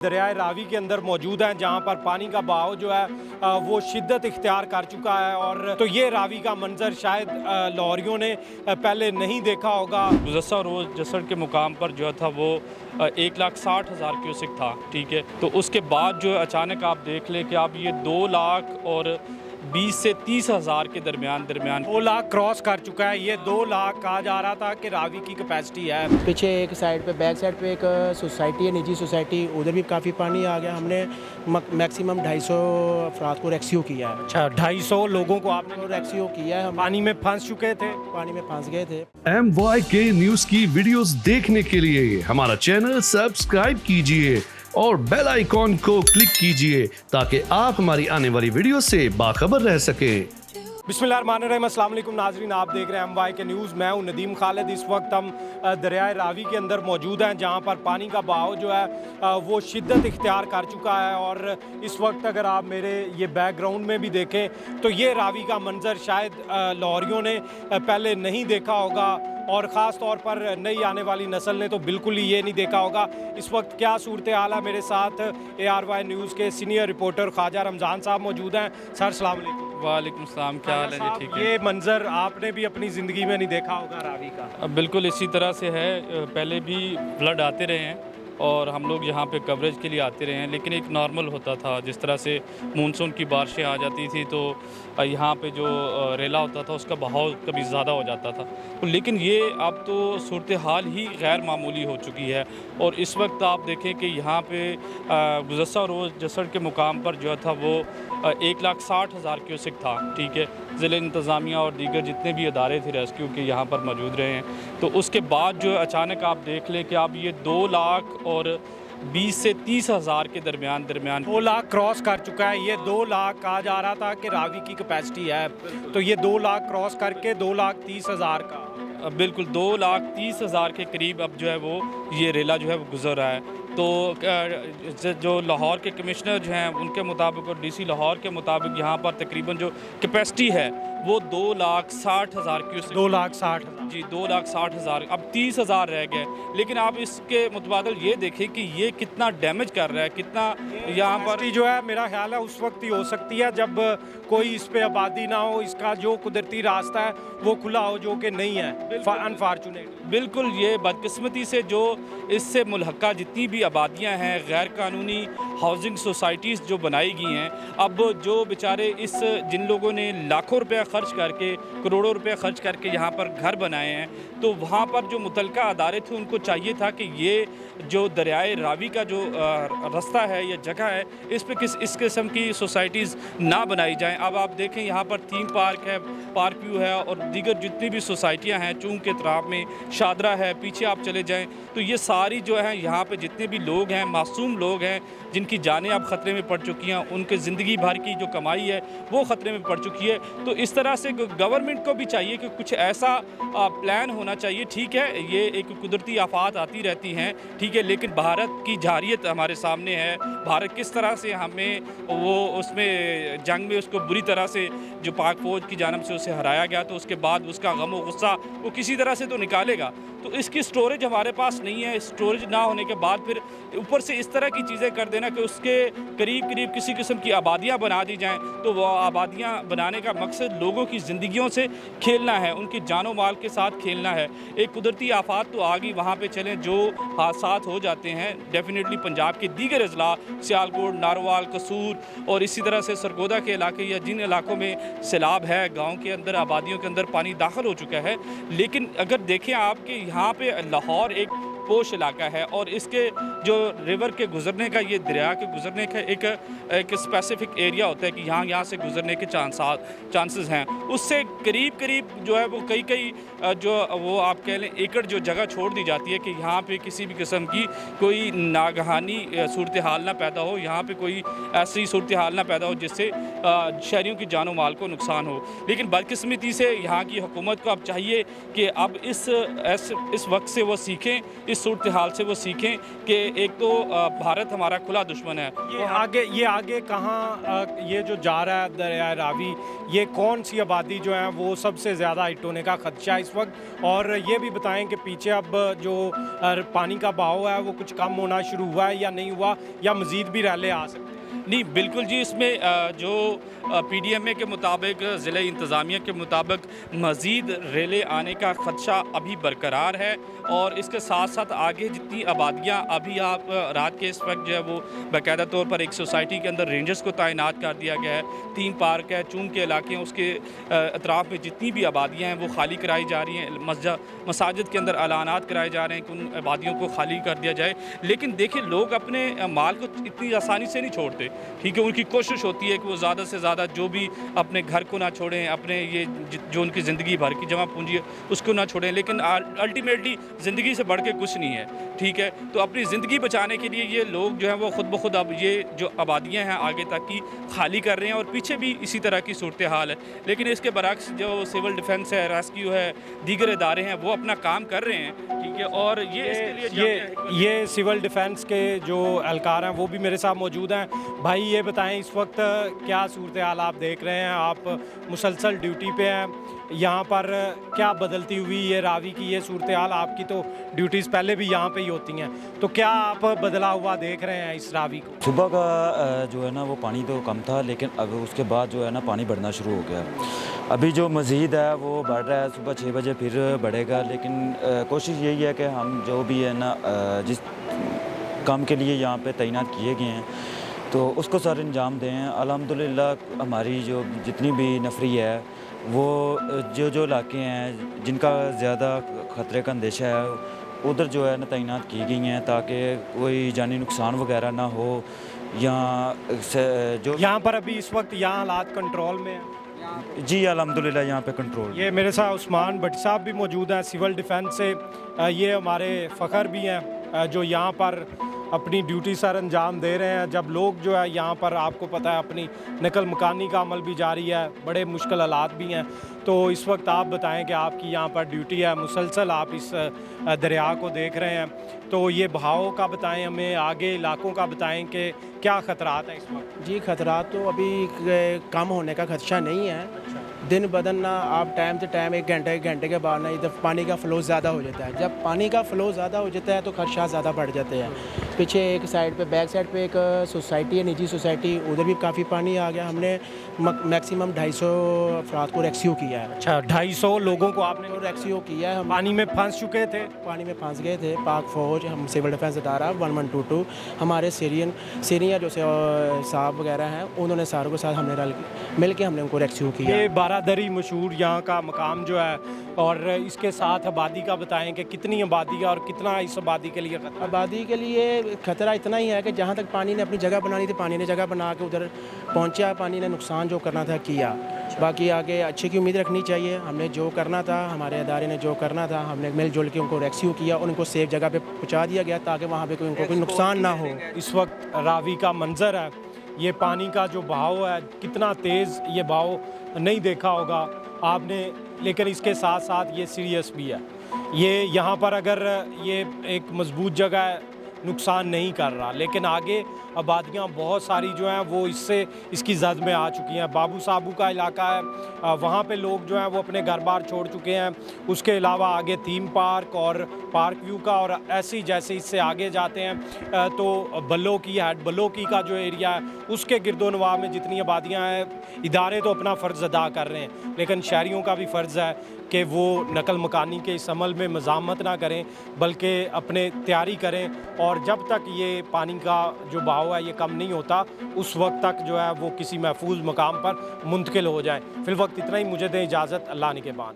दरियाए रावी के अंदर मौजूद हैं जहां पर पानी का बहाव जो है वो शिद्दत इख्तियार कर चुका है। और तो ये रावी का मंजर शायद लाहौरियों ने पहले नहीं देखा होगा। गुज़श्ता रोज़ जसड़ के मुकाम पर जो था वो 1,60,000 क्यूसिक था, ठीक है। तो उसके बाद जो अचानक आप देख लें कि आप ये 2,20,000 से 30,000 के दरमियान 2 लाख क्रॉस कर चुका है। ये 2 लाख कहा जा रहा था कि रावी की कैपेसिटी है। पीछे एक साइड पे बैक साइड पे एक सोसाइटी है, निजी सोसाइटी, उधर भी काफ़ी पानी आ गया। हमने मैक्सिमम 250 अफराद को रेस्क्यू किया है। अच्छा, 250 लोगों को आपने रेस्क्यू किया है। हम पानी में फंस चुके थे, पानी में फंस गए थे। MYK न्यूज की वीडियोस देखने के लिए हमारा चैनल सब्सक्राइब कीजिए और बेल आइकॉन को क्लिक कीजिए ताकि आप हमारी आने वाली वीडियो से बाखबर रह सकें। बिस्मिल्लाहिर्रहमानिर्रहीम, अस्सलाम वालेकुम नाज़रीन, आप देख रहे हैं MYK न्यूज़। मैं हूं नदीम खालिद। इस वक्त हम दरियाए रावी के अंदर मौजूद हैं जहां पर पानी का बहाव जो है वो शिद्दत इख्तियार कर चुका है। और इस वक्त अगर आप मेरे ये बैकग्राउंड में भी देखें तो ये रावी का मंजर शायद लाहौरियों ने पहले नहीं देखा होगा और ख़ास तौर पर नई आने वाली नस्ल ने तो बिल्कुल ही ये नहीं देखा होगा। इस वक्त क्या सूरत हाल है, मेरे साथ ARY न्यूज़ के सीनियर रिपोर्टर ख्वाजा रमज़ान साहब मौजूद हैं। सर अस्सलाम वालेकुम। वालेकुम सलाम, क्या हाल है जी? ठीक है। ये मंजर आपने भी अपनी ज़िंदगी में नहीं देखा होगा रावी का। बिल्कुल इसी तरह से है। पहले भी फ्लड आते रहे हैं और हम लोग यहाँ पे कवरेज के लिए आते रहे हैं, लेकिन एक नॉर्मल होता था। जिस तरह से मानसून की बारिशें आ जाती थी तो यहाँ पे जो रेला होता था उसका बहाव कभी ज़्यादा हो जाता था। लेकिन ये अब तो सूरत हाल ही गैर मामूली हो चुकी है। और इस वक्त आप देखें कि यहाँ पे गुज़श्ता रोज़ जसड़ के मुकाम पर जो था वो 1,60,000 क्यूसिक था, ठीक है। ज़िले इंतज़ामिया और दीगर जितने भी अदारे थे रेस्क्यू के यहाँ पर मौजूद रहे हैं। तो उसके बाद जो अचानक आप देख लें कि आप ये 2,20,000 से 30,000 के दरमियान 2 लाख क्रॉस कर चुका है। ये 2 लाख कहा जा रहा था कि रावी की कैपेसिटी है, तो ये 2 लाख क्रॉस करके 2,30,000 का बिल्कुल 2,30,000 के करीब अब जो है वो ये रेला जो है वो गुजर रहा है। तो जो लाहौर के कमिश्नर जो हैं उनके मुताबिक और DC लाहौर के मुताबिक यहाँ पर तकरीबन जो कैपेसिटी है वो 2,60,000 क्यूसेक। 2,60,000 जी, 2,60,000। अब 30,000 रह गए। लेकिन आप इसके मुतबादल ये देखें कि ये कितना डैमेज कर रहा है, कितना यहाँ पर जो है मेरा ख्याल है उस वक्त ही हो सकती है जब कोई इस पे आबादी ना हो, इसका जो कुदरती रास्ता है वो खुला हो, जो कि नहीं है अनफॉर्चुनेट। बिल्कुल ये बदकिस्मती से जो इससे मुल्हका जितनी भी आबादियां हैं, गैर कानूनी हाउसिंग सोसाइटीज़ जो बनाई गई हैं, अब जो बेचारे इस जिन लोगों ने लाखों रुपया ख़र्च करके, करोड़ों रुपया ख़र्च करके यहाँ पर घर बनाए हैं, तो वहाँ पर जो मुतलका अदारे थे उनको चाहिए था कि ये जो दरियाए रावी का जो रास्ता है या जगह है इस पर इस किस्म की सोसाइटीज़ ना बनाई जाएँ। अब आप देखें यहाँ पर थीम पार्क है, पार्क व्यू है और दीगर जितनी भी सोसाइटियाँ हैं, चूंक के तराब में शादरा है, पीछे आप चले जाएं तो ये सारी जो है यहाँ पे जितने भी लोग हैं, मासूम लोग हैं जिनकी जानें अब ख़तरे में पड़ चुकी हैं, उनके ज़िंदगी भर की जो कमाई है वो ख़तरे में पड़ चुकी है। तो इस तरह से गवर्नमेंट को भी चाहिए कि कुछ ऐसा प्लान होना चाहिए। ठीक है, ये एक कुदरती आफात आती रहती हैं, ठीक है, लेकिन भारत की जारियत हमारे सामने है। भारत किस तरह से हमें वो उसमें जंग में उसको बुरी तरह से जो पाक फ़ौज की जानब से उसे हराया गया, तो उसके बाद उसका गम और गुस्सा वो किसी तरह से तो निकालेगा। तो इसकी स्टोरेज हमारे पास नहीं है। स्टोरेज ना होने के बाद फिर ऊपर से इस तरह की चीज़ें कर देना कि उसके करीब करीब किसी किस्म की आबादियाँ बना दी जाएं, तो वो आबादियाँ बनाने का मकसद लोगों की ज़िंदगियों से खेलना है, उनकी जानो माल के साथ खेलना है। एक कुदरती आफात तो आ गई, वहाँ पे चलें जो हादसात हो जाते हैं। डेफिनेटली पंजाब के दीगर अजला सियालकोट, नारोवाल, कसूर और इसी तरह से सरगोदा के इलाके या जिन इलाकों में सैलाब है, गाँव के अंदर आबादियों के अंदर पानी दाखिल हो चुका है। लेकिन अगर देखें आपके यहाँ पे लाहौर एक पोश इलाका है और इसके जो रिवर के गुज़रने का, ये दरिया के गुज़रने का एक स्पेसिफिक एरिया होता है कि यहाँ से गुज़रने के चांसेस हैं। उससे करीब करीब जो है वो कई जो वो आप कह लें एकड़ जो जगह छोड़ दी जाती है कि यहाँ पे किसी भी किस्म की कोई नागहानी सूरत हाल ना पैदा हो, यहाँ पे कोई ऐसी सूरत हाल ना पैदा हो जिससे शहरियों की जानो माल को नुकसान हो। लेकिन बदकिस्मती से यहाँ की हुकूमत को अब चाहिए कि अब इस वक्त से वो सीखें, इस इस सूरत हाल से वो सीखें कि एक तो भारत हमारा खुला दुश्मन है। ये आगे कहाँ ये जो जा रहा है दरिया रावी, ये कौन सी आबादी जो है वो सबसे ज़्यादा हिट होने का खदशा है इस वक्त, और ये भी बताएं कि पीछे अब जो पानी का बहाव है वो कुछ कम होना शुरू हुआ है या नहीं हुआ, या मज़ीद भी रैले आ सकते हैं? नहीं, बिल्कुल जी, इसमें जो PDMA के मुताबिक, ज़िला इंतज़ामिया के मुताबिक मज़ीद रेले आने का ख़दशा अभी बरकरार है। और इसके साथ साथ आगे जितनी आबादियाँ अभी आप रात के इस वक्त जो है वो बाकायदा तौर पर एक सोसाइटी के अंदर रेंजर्स को तैनात कर दिया गया है। 3 पार्क है, चून के इलाके हैं, उसके अतराफ़ में जितनी भी आबादियाँ हैं वो खाली कराई जा रही हैं। मसाजिद के अंदर ऐलानात कराए जा रहे हैं कि उन आबादियों को खाली कर दिया जाए। लेकिन देखिए, लोग अपने माल को इतनी आसानी से नहीं छोड़ते, ठीक है। उनकी कोशिश होती है कि वो ज़्यादा से ज़्यादा जो भी अपने घर को ना छोड़ें, अपने ये जो उनकी ज़िंदगी भर की जमा पूंजी है उसको ना छोड़ें। लेकिन अल्टीमेटली ज़िंदगी से बढ़ के कुछ नहीं है, ठीक है। तो अपनी ज़िंदगी बचाने के लिए ये लोग जो हैं वो ख़ुद ब खुद अब ये जो आबादियाँ हैं आगे तक की खाली कर रहे हैं, और पीछे भी इसी तरह की सूरत हाल है। लेकिन इसके बरक्स जो सिविल डिफेंस है, रेस्क्यू है, दीगर इदारे हैं, वो अपना काम कर रहे हैं, ठीक है। और ये सिविल डिफेंस के जो एहलकार हैं वो भी मेरे साथ मौजूद हैं। भाई ये बताएं, इस वक्त क्या सूरत हाल आप देख रहे हैं? आप मुसलसल ड्यूटी पे हैं, यहाँ पर क्या बदलती हुई ये रावी की ये सूरत हाल? आपकी तो ड्यूटीज़ पहले भी यहाँ पे ही होती हैं, तो क्या आप बदला हुआ देख रहे हैं इस रावी को? सुबह का जो है ना वो पानी तो कम था, लेकिन अब उसके बाद जो है ना पानी बढ़ना शुरू हो गया। अभी जो मज़ीद है वो बढ़ रहा है, सुबह 6 बजे फिर बढ़ेगा। लेकिन कोशिश यही है कि हम जो भी है ना जिस काम के लिए यहाँ पे तैनात किए गए हैं तो उसको सर अंजाम दें। अल्हम्दुलिल्लाह हमारी जो जितनी भी नफरी है वो जो इलाके हैं जिनका ज़्यादा ख़तरे का अंदेशा है उधर जो है ना तैनात की गई हैं, ताकि कोई जानी नुकसान वगैरह ना हो। जो यहाँ पर अभी इस वक्त यहाँ हालात कंट्रोल में है? जी अल्हम्दुलिल्लाह यहाँ पे कंट्रोल। ये मेरे साथ उस्मान भट्ट साहब भी मौजूद हैं सिविल डिफेंस से। ये हमारे फ़खर भी हैं जो यहाँ पर अपनी ड्यूटी सर अंजाम दे रहे हैं। जब लोग जो है यहाँ पर, आपको पता है, अपनी नकल मकानी का अमल भी जारी है, बड़े मुश्किल हालात भी हैं। तो इस वक्त आप बताएं कि आपकी यहाँ पर ड्यूटी है, मुसलसल आप इस दरिया को देख रहे हैं, तो ये बहाव का बताएं हमें, आगे इलाकों का बताएं कि क्या ख़तरात हैं इस वक्त? जी, ख़तरात तो अभी कम होने का खदशा नहीं है। दिन बदन ना आप टाइम से टाइम एक घंटे के बाद ना इधर पानी का फ़्लो ज़्यादा हो जाता है। जब पानी का फ़्लो ज़्यादा हो जाता है तो खदशा ज़्यादा बढ़ जाते हैं। पीछे एक साइड पे, बैक साइड पे एक सोसाइटी है, निजी सोसाइटी, उधर भी काफ़ी पानी आ गया। हमने मैक्सिमम 250 अफराद को रेस्क्यू किया है। अच्छा, 250 लोगों को आपने रेस्क्यू किया है। हम पानी में फंस चुके थे? पानी में फंस गए थे। पाक फ़ौज, हम सिविल डिफेंस अदारा 1122, हमारे सीरियन जो साहब वगैरह हैं, उन्होंने सारों के साथ हमने मिल के हमने उनको रेस्क्यू किया। ये बारादरी मशहूर यहाँ का मकाम जो है, और इसके साथ आबादी का बताएं कि कितनी आबादी है और कितना इस आबादी के लिए खतरा? आबादी के लिए ख़तरा इतना ही है कि जहाँ तक पानी ने अपनी जगह बनानी थी, पानी ने जगह बना के उधर पहुँचा, पानी ने नुकसान जो करना था किया। बाकी आगे अच्छे की उम्मीद रखनी चाहिए। हमने जो करना था, हमारे अदारे ने जो करना था, हमने मिलजुल के उनको रेस्क्यू किया, उनको सेफ जगह पे पहुँचा दिया गया ताकि वहाँ पे उनको कोई नुकसान ना हो। इस वक्त रावी का मंजर है, ये पानी का जो बहाव है, कितना तेज़ ये बहाव नहीं देखा होगा आपने, लेकिन इसके साथ साथ ये सीरियस भी है। ये यहाँ पर अगर ये एक मजबूत जगह है, नुकसान नहीं कर रहा, लेकिन आगे आबादियाँ बहुत सारी जो हैं वो इसकी जद में आ चुकी हैं। बाबू साबू का इलाका है, वहाँ पे लोग जो हैं वो अपने घर बार छोड़ चुके हैं। उसके अलावा आगे थीम पार्क और पार्क व्यू का, और ऐसे जैसे इससे आगे जाते हैं तो बल्लोकी का जो एरिया है उसके गिरदोनवा में जितनी आबादियाँ हैं, इदारे तो अपना फ़र्ज़ अदा कर रहे हैं, लेकिन शहरियों का भी फ़र्ज़ है कि वो नकल मकानी के इस अमल में मज़ामत ना करें, बल्कि अपने तैयारी करें। और जब तक ये पानी का जो बहाव है ये कम नहीं होता, उस वक्त तक जो है वो किसी महफूज मकाम पर मुंतकिल हो जाए। फ़िलवक्त इतना ही, मुझे दें इजाज़त, अल्लाह निगहबान।